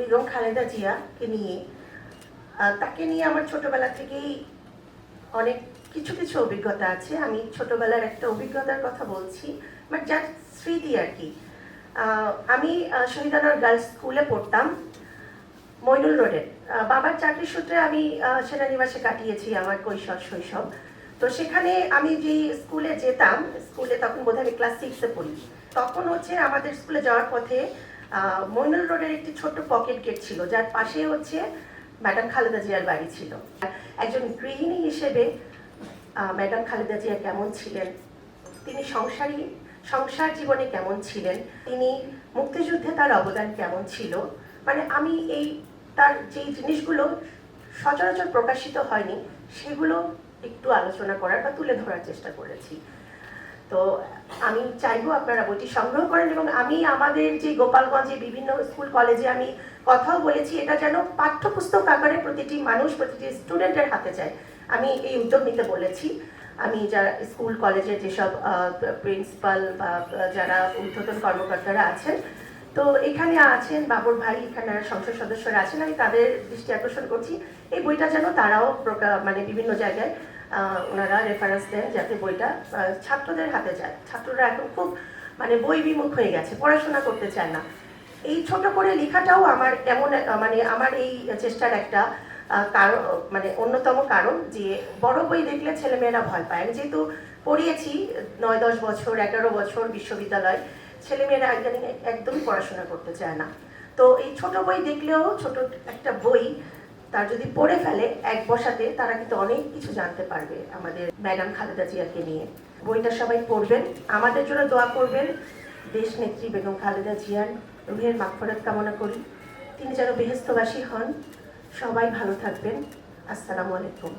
বেগম খালেদা জিয়াকে নিয়ে। তাকে নিয়ে আমার ছোটবেলা থেকেই অনেক কিছু কিছু অভিজ্ঞতা আছে। আমি ছোটবেলার একটা অভিজ্ঞতার কথা বলছি, বাট যার স্মৃতি আর কি। আমি শহীদানোর গার্লস স্কুলে পড়তাম, মইনুল রোডে। বাবার চাকরির সূত্রে আমি সেনানিবাসে কাটিয়েছি আমার কৈশোর শৈশব। তো সেখানে আমি যে স্কুলে যেতাম, স্কুলে তখন বোধহয় আমি ক্লাস 6-এ পড়ি। তখন হচ্ছে আমাদের স্কুলে যাওয়ার পথে মইনুল রোডের একটি ছোট্ট পকেট গেট ছিল, যার পাশে হচ্ছে ম্যাডাম খালেদা জিয়ার বাড়ি ছিল। একজন গৃহিণী হিসেবে ম্যাডাম খালেদা জিয়া কেমন ছিলেন, তিনি সংসার জীবনে কেমন ছিলেন, তিনি মুক্তিযুদ্ধে তার অবদান কেমন ছিল, মানে আমি এই তার যেই জিনিসগুলো সচরাচর প্রকাশিত হয়নি সেগুলো একটু আলোচনা করার বা তুলে ধরার চেষ্টা করেছি। তো আমি চাইবো আপনারা বইটি সংগ্রহ করেন, এবং আমি আমাদের যে গোপালগঞ্জে বিভিন্ন স্কুল কলেজে আমি কথাও বলেছি, এটা যেন পাঠ্যপুস্তক আকারে প্রতিটি মানুষ, প্রতিটি স্টুডেন্টের হাতে যায়, আমি এই উদ্যোগ নিতে বলেছি। আমি যারা স্কুল কলেজের যেসব প্রিন্সিপাল বা যারা ঊর্ধ্বতন কর্মকর্তারা আছেন, তো এখানে আছেন বাবর ভাই, এখানে সংসদ সদস্যরা আছেন, আমি তাদের দৃষ্টি আকর্ষণ করছি এই বইটা যেন তারাও মানে বিভিন্ন জায়গায় ওনারা রেফারেন্স দেন, যাতে বইটা ছাত্রদের হাতে যায়। ছাত্ররা এখন খুব মানে বই বিমুখ হয়ে গেছে, পড়াশোনা করতে চায় না। এই ছোট করে লেখাটাও আমার এমন মানে আমার এই চেষ্টার একটা কারণ, মানে অন্যতম কারণ, যে বড় বই দেখলে ছেলেমেয়েরা ভয় পায়। আমি যেহেতু পড়িয়েছি 9-10 বছর, 11 বছর বিশ্ববিদ্যালয়, ছেলেমেয়েরা একদমই পড়াশোনা করতে চায় না। তো এই ছোট বই দেখলেও, ছোট একটা বই তার যদি পড়ে ফেলে এক বসাতে, তারা কিন্তু অনেক কিছু জানতে পারবে আমাদের ম্যাডাম খালেদা জিয়াকে নিয়ে। বইটা সবাই পড়বেন, আমাদের জন্য দোয়া করবেন। দেশ নেত্রী বেগম খালেদা জিয়ার রুহের মাগফিরাত কামনা করি, তিনি যেন বেহেশতবাসী হন। সবাই ভালো থাকবেন। আসসালামু আলাইকুম।